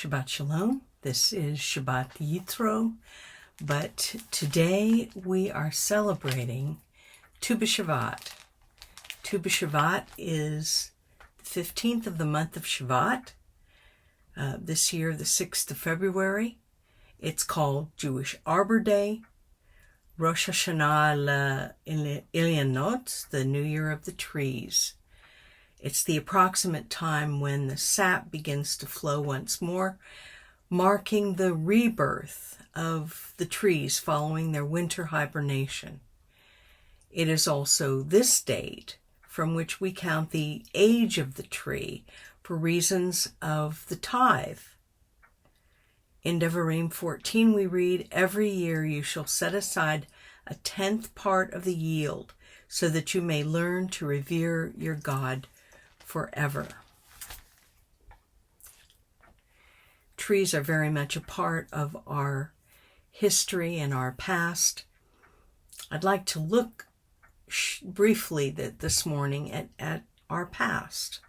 Shabbat Shalom. This is Shabbat Yitro, but today we are celebrating Tu B'Shavat. Tu B'Shavat is the 15th of the month of Shabbat. This year, the 6th of February. It's called Jewish Arbor Day, Rosh Hashanah Ilyanot, the New Year of the Trees. It's the approximate time when the sap begins to flow once more, marking the rebirth of the trees following their winter hibernation. It is also this date from which we count the age of the tree for reasons of the tithe. In Devarim 14 we read, "Every year you shall set aside a 10th part of the yield, so that you may learn to revere your God forever." Trees are very much a part of our history and our past. I'd like to look briefly this morning at our past.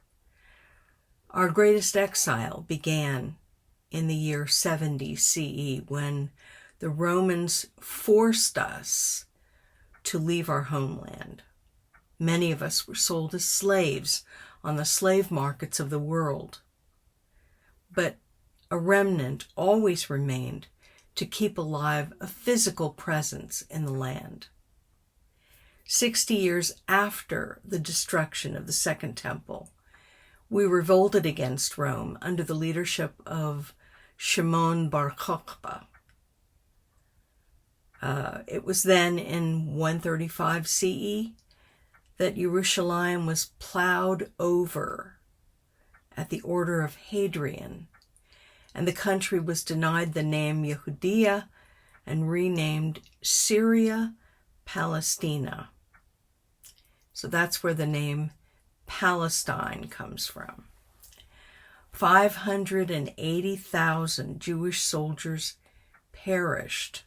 Our greatest exile began in the year 70 CE when the Romans forced us to leave our homeland. Many of us were sold as slaves on the slave markets of the world. But a remnant always remained to keep alive a physical presence in the land. 60 years after the destruction of the Second Temple, we revolted against Rome under the leadership of Shimon bar Kokhba. It was then in 135 CE that Jerusalem was plowed over at the order of Hadrian, and the country was denied the name Yehudia and renamed Syria Palestina. So that's where the name Palestine comes from. 580,000 Jewish soldiers perished,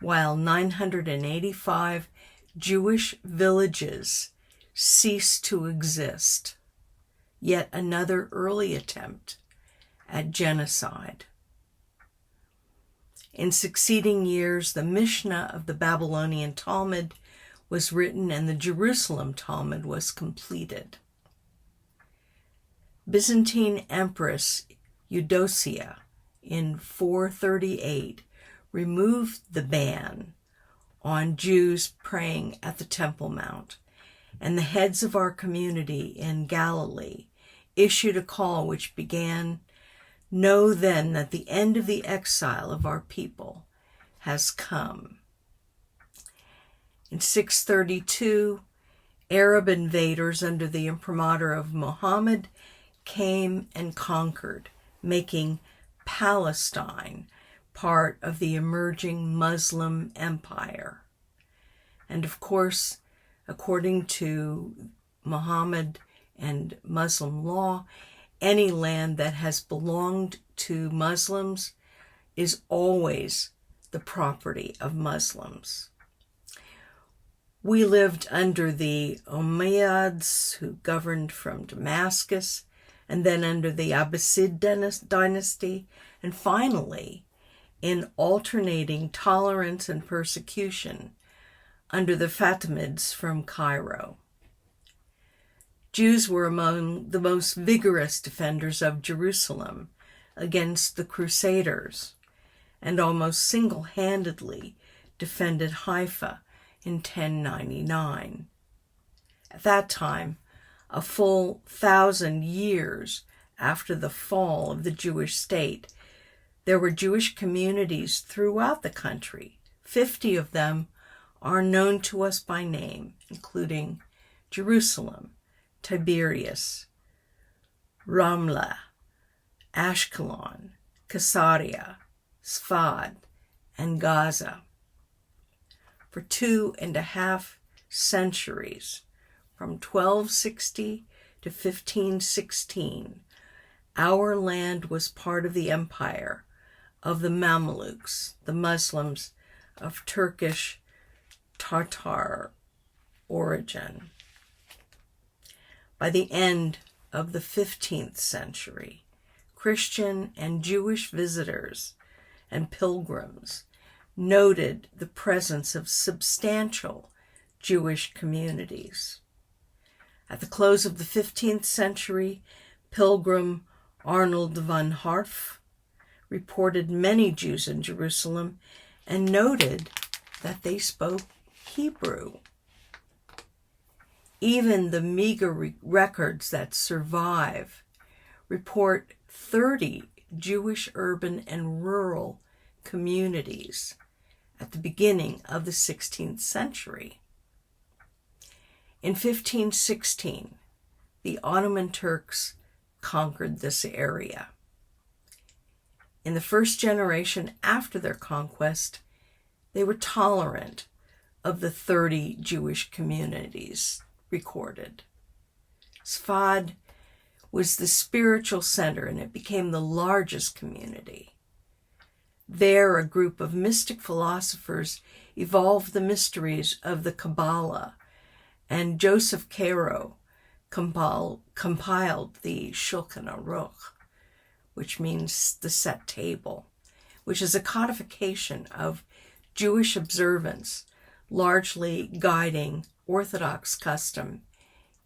while 985 Jewish villages ceased to exist. Yet another early attempt at genocide. In succeeding years, the Mishnah of the Babylonian Talmud was written and the Jerusalem Talmud was completed. Byzantine Empress Eudocia in 438 removed the ban on Jews praying at the Temple Mount, and the heads of our community in Galilee issued a call which began, "Know then that the end of the exile of our people has come." In 632, Arab invaders under the imprimatur of Muhammad came and conquered, making Palestine part of the emerging Muslim empire. And of course, according to Muhammad and Muslim law, any land that has belonged to Muslims is always the property of Muslims. We lived under the Umayyads, who governed from Damascus, and then under the Abbasid dynasty, and finally in alternating tolerance and persecution under the Fatimids from Cairo. Jews were among the most vigorous defenders of Jerusalem against the Crusaders, and almost single-handedly defended Haifa in 1099. At that time, a full 1,000 years after the fall of the Jewish state, there were Jewish communities throughout the country. 50 of them are known to us by name, including Jerusalem, Tiberias, Ramla, Ashkelon, Caesarea, Sfad, and Gaza. For 2.5 centuries, from 1260 to 1516, our land was part of the empire of the Mamelukes, the Muslims of Turkish Tartar origin. By the end of the 15th century, Christian and Jewish visitors and pilgrims noted the presence of substantial Jewish communities. At the close of the 15th century, Pilgrim Arnold van Harf reported many Jews in Jerusalem and noted that they spoke Hebrew. Even the meager records that survive report 30 Jewish urban and rural communities at the beginning of the 16th century. In 1516, the Ottoman Turks conquered this area. In the first generation after their conquest, they were tolerant of the 30 Jewish communities recorded. Sfad was the spiritual center, and it became the largest community. There, a group of mystic philosophers evolved the mysteries of the Kabbalah, and Joseph Caro compiled the Shulchan Aruch, which means the set table, which is a codification of Jewish observance, largely guiding Orthodox custom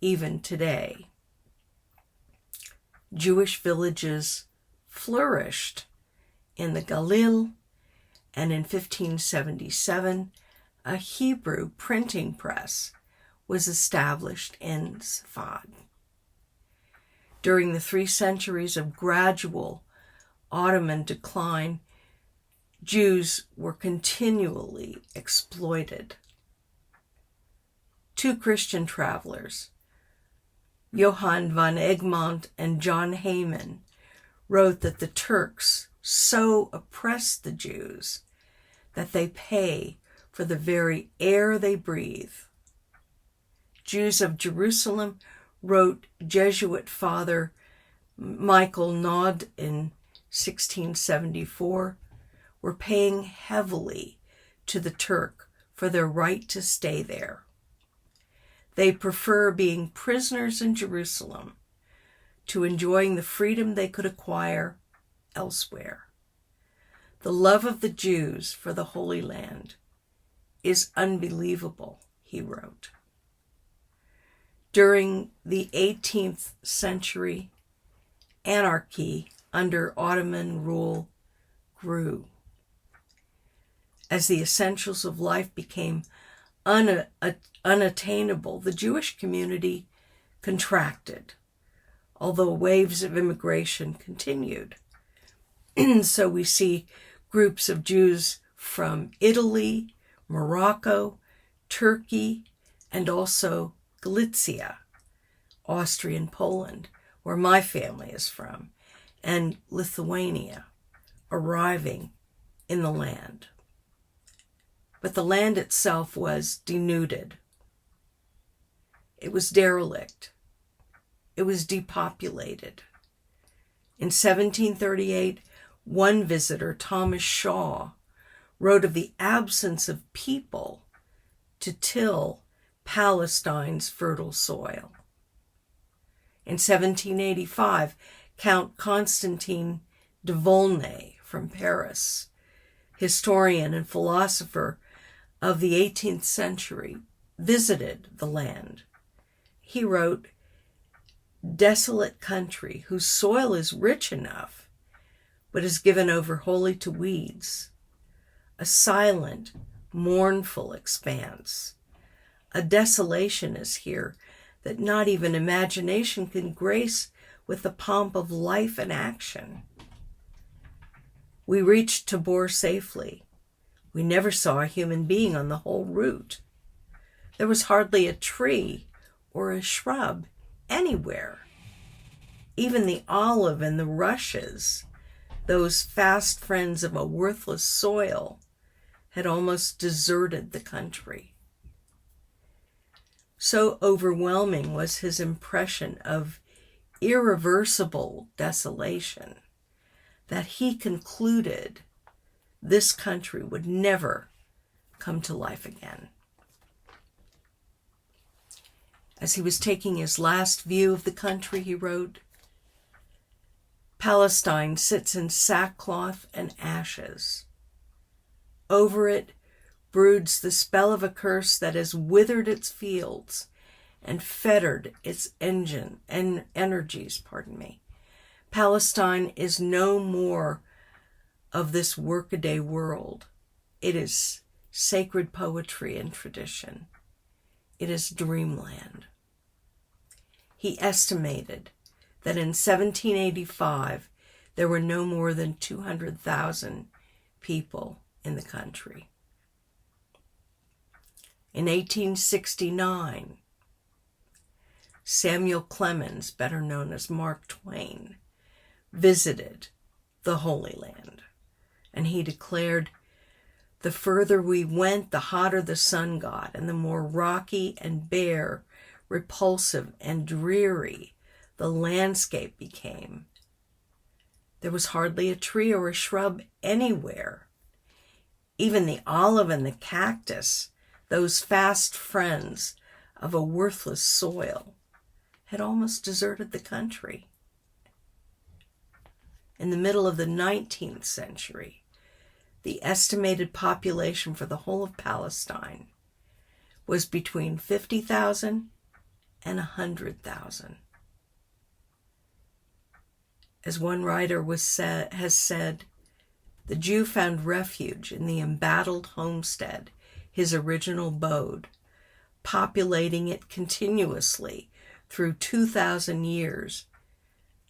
even today. Jewish villages flourished in the Galil, and in 1577, a Hebrew printing press was established in Sfad. During the 3 centuries of gradual Ottoman decline, Jews were continually exploited. 2 Christian travelers, Johann von Egmont and John Heyman, wrote that the Turks so oppressed the Jews that they pay for the very air they breathe. Jews of Jerusalem, wrote Jesuit Father Michael Naud in 1674, were paying heavily to the Turk for their right to stay there. They prefer being prisoners in Jerusalem to enjoying the freedom they could acquire elsewhere. The love of the Jews for the Holy Land is unbelievable, he wrote. During the 18th century, anarchy under Ottoman rule grew. As the essentials of life became unattainable, the Jewish community contracted, although waves of immigration continued. So we see groups of Jews from Italy, Morocco, Turkey, and also Galicia, Austrian Poland, where my family is from, and Lithuania, arriving in the land. But the land itself was denuded. It was derelict. It was depopulated. In 1738, one visitor, Thomas Shaw, wrote of the absence of people to till Palestine's fertile soil. In 1785, Count Constantine de Volney from Paris, historian and philosopher of the 18th century, visited the land. He wrote, "Desolate country whose soil is rich enough, but is given over wholly to weeds. A silent, mournful expanse. A desolation is here that not even imagination can grace with the pomp of life and action. We reached Tabor safely. We never saw a human being on the whole route. There was hardly a tree or a shrub anywhere. Even the olive and the rushes, those fast friends of a worthless soil, had almost deserted the country." So overwhelming was his impression of irreversible desolation that he concluded this country would never come to life again. As he was taking his last view of the country, he wrote, Palestine sits in sackcloth and ashes. Over it broods the spell of a curse that has withered its fields and fettered its energies. Palestine is no more of this workaday world. It is sacred poetry and tradition. It is dreamland. He estimated that in 1785 there were no more than 200,000 people in the country. In 1869, Samuel Clemens, better known as Mark Twain, visited the Holy Land, and he declared, "The further we went, the hotter the sun got, and the more rocky and bare, repulsive and dreary the landscape became. There was hardly a tree or a shrub anywhere. Even the olive and the cactus, those fast friends of a worthless soil, had almost deserted the country." In the middle of the 19th century, the estimated population for the whole of Palestine was between 50,000 and 100,000. As one writer has said, the Jew found refuge in the embattled homestead, his original abode, populating it continuously through 2,000 years.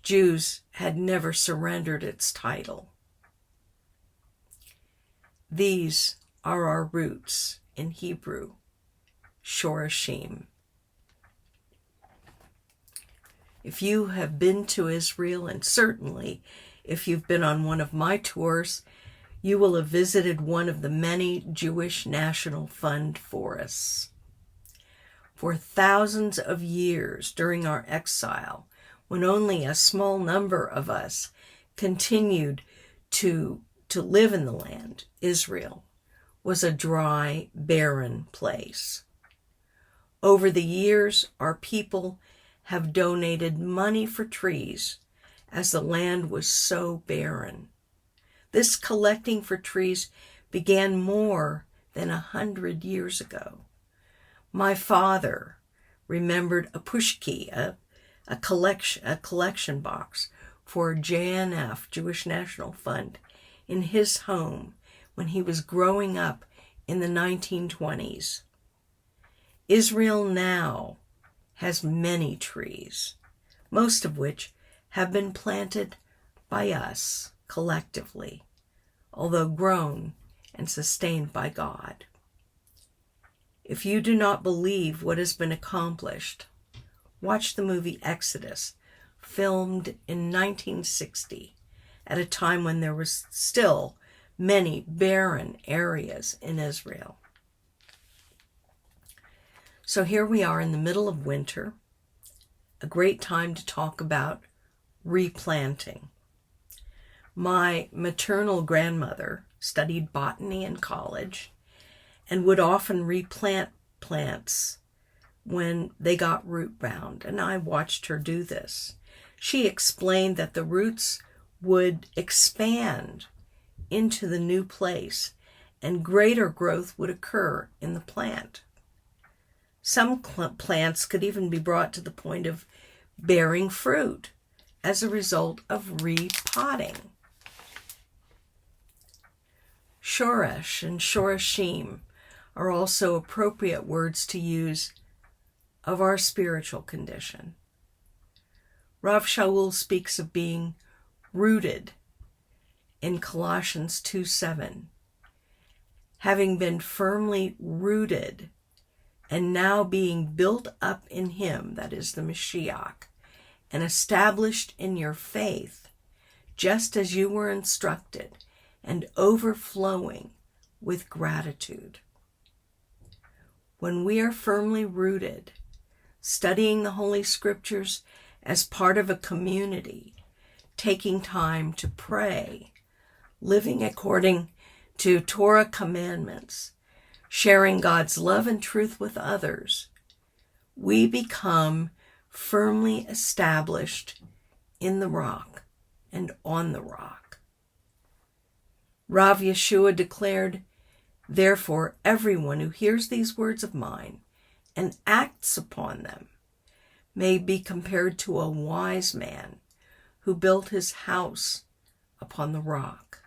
Jews had never surrendered its title. These are our roots in Hebrew, Shoreshim. If you have been to Israel, and certainly if you've been on one of my tours, you will have visited one of the many Jewish National Fund forests. For thousands of years during our exile, when only a small number of us continued to live in the land, Israel was a dry, barren place. Over the years, our people have donated money for trees as the land was so barren. This collecting for trees began more than 100 years ago. My father remembered a pushki, a collection box for JNF, Jewish National Fund, in his home when he was growing up in the 1920s. Israel now has many trees, most of which have been planted by us collectively, although grown and sustained by God. If you do not believe what has been accomplished, watch the movie Exodus, filmed in 1960, at a time when there was still many barren areas in Israel. So here we are in the middle of winter, a great time to talk about replanting. My maternal grandmother studied botany in college and would often replant plants when they got root bound, and I watched her do this. She explained that the roots would expand into the new place and greater growth would occur in the plant. Some plants could even be brought to the point of bearing fruit as a result of repotting. Shoresh and Shoreshim are also appropriate words to use of our spiritual condition. Rav Shaul speaks of being rooted in Colossians 2:7, having been firmly rooted and now being built up in him, that is the Mashiach, and established in your faith, just as you were instructed, and overflowing with gratitude. When we are firmly rooted, studying the Holy Scriptures as part of a community, taking time to pray, living according to Torah commandments, sharing God's love and truth with others, we become firmly established in the rock, and on the rock. Rav Yeshua declared, "Therefore, everyone who hears these words of mine and acts upon them may be compared to a wise man who built his house upon the rock.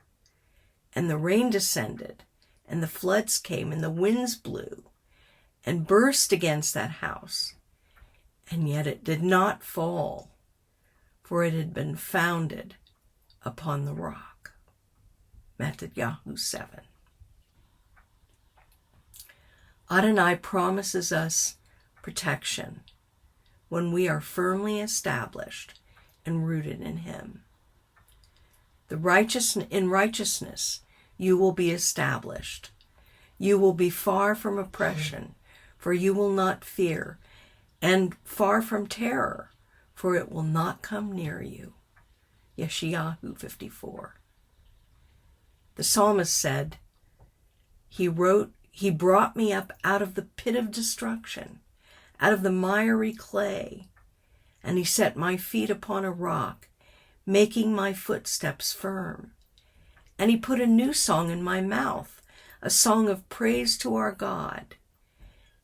And the rain descended, and the floods came, and the winds blew, and burst against that house. And yet it did not fall, for it had been founded upon the rock." Matthew 7. Adonai promises us protection when we are firmly established and rooted in him. In righteousness you will be established. You will be far from oppression, for you will not fear, and far from terror, for it will not come near you. Yeshayahu 54. The psalmist said, He brought me up out of the pit of destruction, out of the miry clay, and he set my feet upon a rock, making my footsteps firm. And he put a new song in my mouth, a song of praise to our God.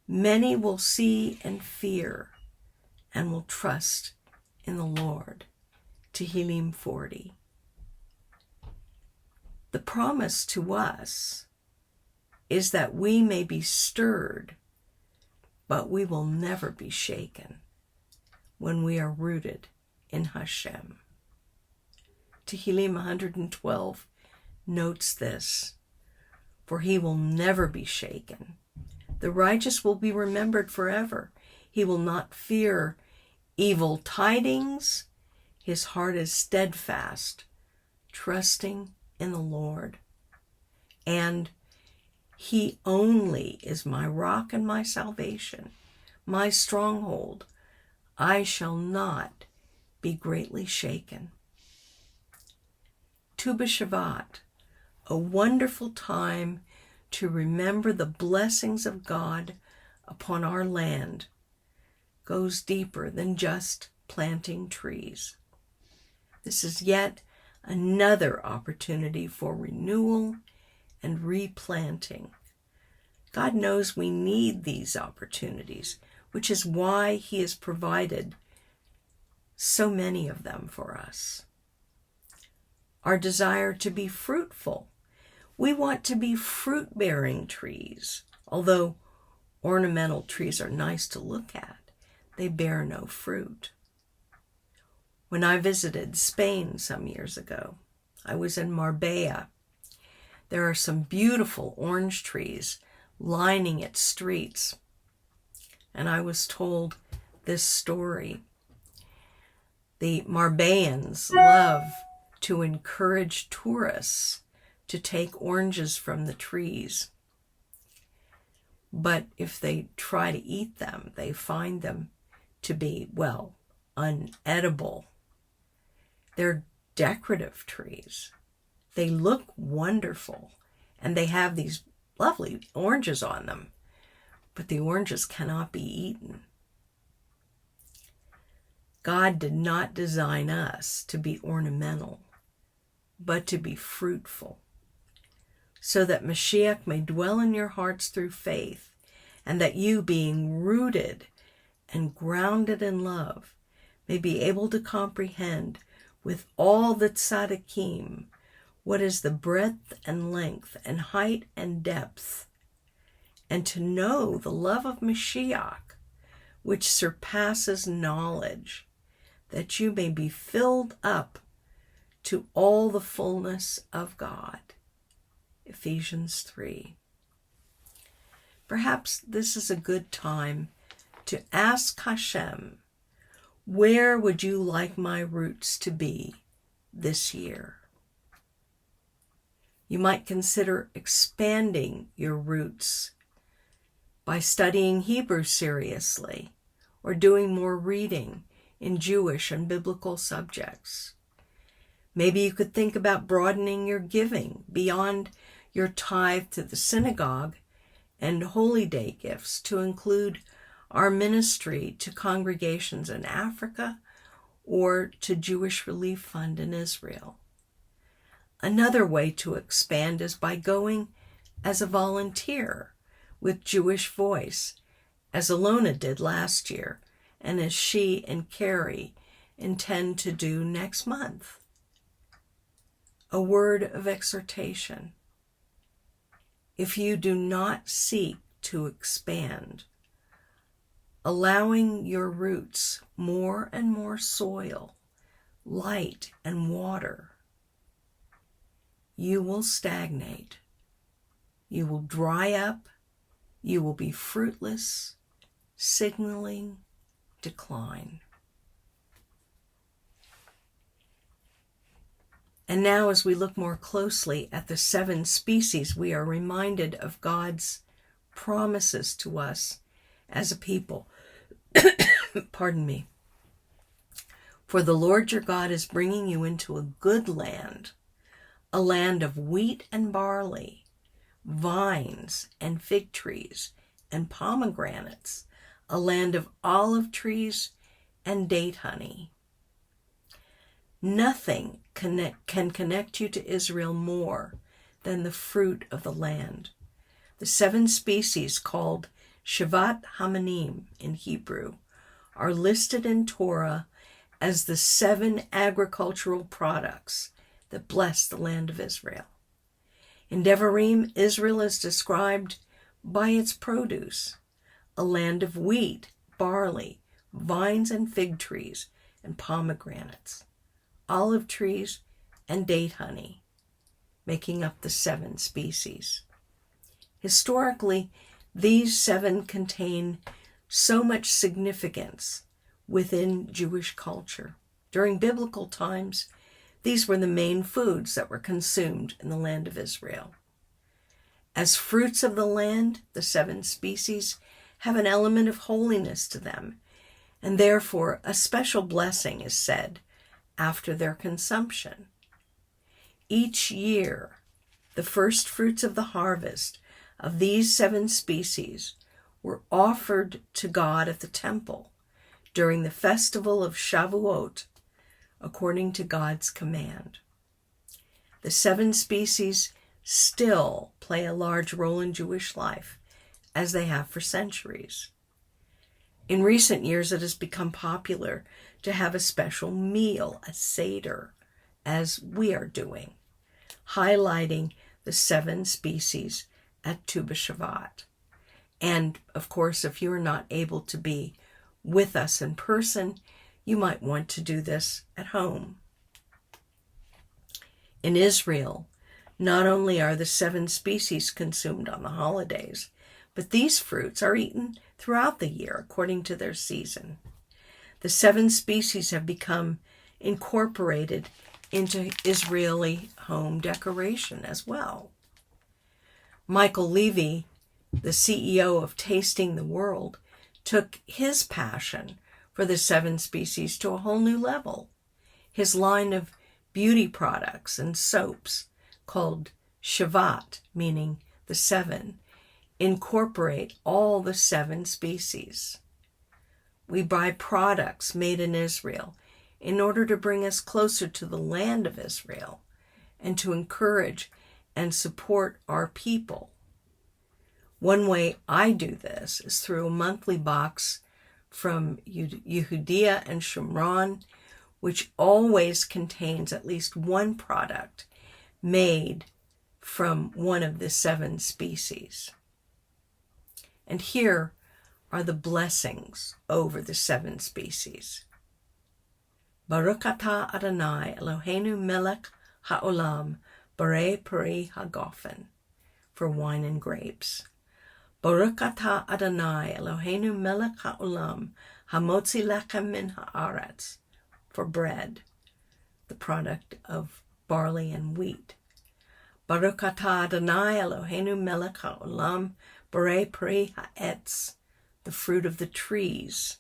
Many will see and fear and will trust in the Lord. Tehillim 40. The promise to us is that we may be stirred, but we will never be shaken when we are rooted in Hashem. Tehillim 112 notes this, "For he will never be shaken. The righteous will be remembered forever. He will not fear evil tidings. His heart is steadfast, trusting in the Lord. And he only is my rock and my salvation, my stronghold. I shall not be greatly shaken." Tu B'Shabbat, a wonderful time to remember the blessings of God upon our land, goes deeper than just planting trees. This is yet another opportunity for renewal and replanting. God knows we need these opportunities, which is why he has provided so many of them for us. Our desire to be fruitful. We want to be fruit-bearing trees. Although ornamental trees are nice to look at, they bear no fruit. When I visited Spain some years ago, I was in Marbella. There are some beautiful orange trees lining its streets. And I was told this story. The Marbellans love to encourage tourists to take oranges from the trees. But if they try to eat them, they find them to be, unedible. They're decorative trees. They look wonderful, and they have these lovely oranges on them, but the oranges cannot be eaten. God did not design us to be ornamental, but to be fruitful, so that Mashiach may dwell in your hearts through faith, and that you, being rooted and grounded in love, may be able to comprehend with all the tzaddikim what is the breadth and length and height and depth, and to know the love of Mashiach, which surpasses knowledge, that you may be filled up to all the fullness of God. Ephesians 3. Perhaps this is a good time to ask Hashem, where would you like my roots to be this year? You might consider expanding your roots by studying Hebrew seriously or doing more reading in Jewish and biblical subjects. Maybe you could think about broadening your giving beyond your tithe to the synagogue and holy day gifts to include our ministry to congregations in Africa or to Jewish Relief Fund in Israel. Another way to expand is by going as a volunteer with Jewish Voice, as Alona did last year, and as she and Carrie intend to do next month. A word of exhortation. If you do not seek to expand, allowing your roots more and more soil, light, and water, you will stagnate. You will dry up. You will be fruitless, signaling decline. And now, as we look more closely at the 7 species, we are reminded of God's promises to us as a people. Pardon me. For the Lord your God is bringing you into a good land, a land of wheat and barley, vines and fig trees and pomegranates, a land of olive trees and date honey. Nothing can connect you to Israel more than the fruit of the land. The 7 species called Shabbat Hamanim in Hebrew are listed in Torah as the 7 agricultural products that bless the land of Israel. In Devarim, Israel is described by its produce, a land of wheat, barley, vines and fig trees, and pomegranates, olive trees, and date honey, making up the 7 species. Historically, these 7 contain so much significance within Jewish culture. During biblical times, these were the main foods that were consumed in the land of Israel. As fruits of the land, the 7 species have an element of holiness to them, and therefore a special blessing is said after their consumption. Each year, the first fruits of the harvest of these 7 species were offered to God at the temple during the festival of Shavuot, according to God's command. The 7 species still play a large role in Jewish life, as they have for centuries. In recent years, it has become popular to have a special meal, a Seder, as we are doing, highlighting the 7 species at Tu B'Shavat. And, of course, if you're not able to be with us in person, you might want to do this at home. In Israel, not only are the 7 species consumed on the holidays, but these fruits are eaten throughout the year according to their season. The 7 species have become incorporated into Israeli home decoration as well. Michael Levy, the CEO of Tasting the World, took his passion for the 7 species to a whole new level. His line of beauty products and soaps, called Shabbat, meaning the 7, incorporate all the 7 species. We buy products made in Israel in order to bring us closer to the land of Israel and to encourage and support our people. One way I do this is through a monthly box from Yehudia and Shomron, which always contains at least one product made from one of the 7 species. And here are the blessings over the 7 species. Baruch atah Adonai Eloheinu melech ha'olam barei peri hagofen, for wine and grapes. Baruch atah Adonai Eloheinu melech ha'olam hamotzi lechem min ha'aretz, for bread, the product of barley and wheat. Baruch atah Adonai Eloheinu melech ha'olam barei peri ha'etz, the fruit of the trees.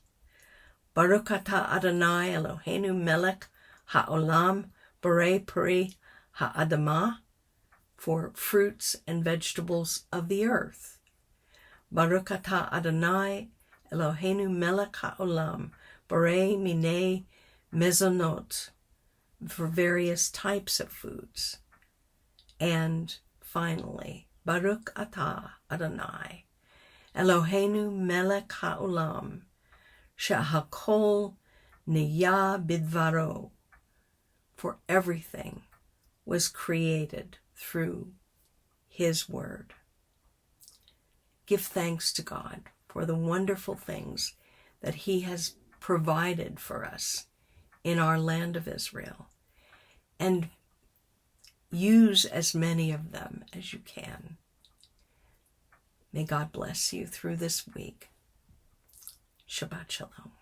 Baruch atah Adonai Eloheinu melech ha'olam barei peri ha'adamah, for fruits and vegetables of the earth. Baruch atah Adonai Eloheinu melech ha'olam barei minei mezonot, for various types of foods. And finally, Baruch atah Adonai, Eloheinu melech haolam, shehakol niyah bidvaro, for everything was created through his word. Give thanks to God for the wonderful things that he has provided for us in our land of Israel, and use as many of them as you can. May God bless you through this week. Shabbat Shalom.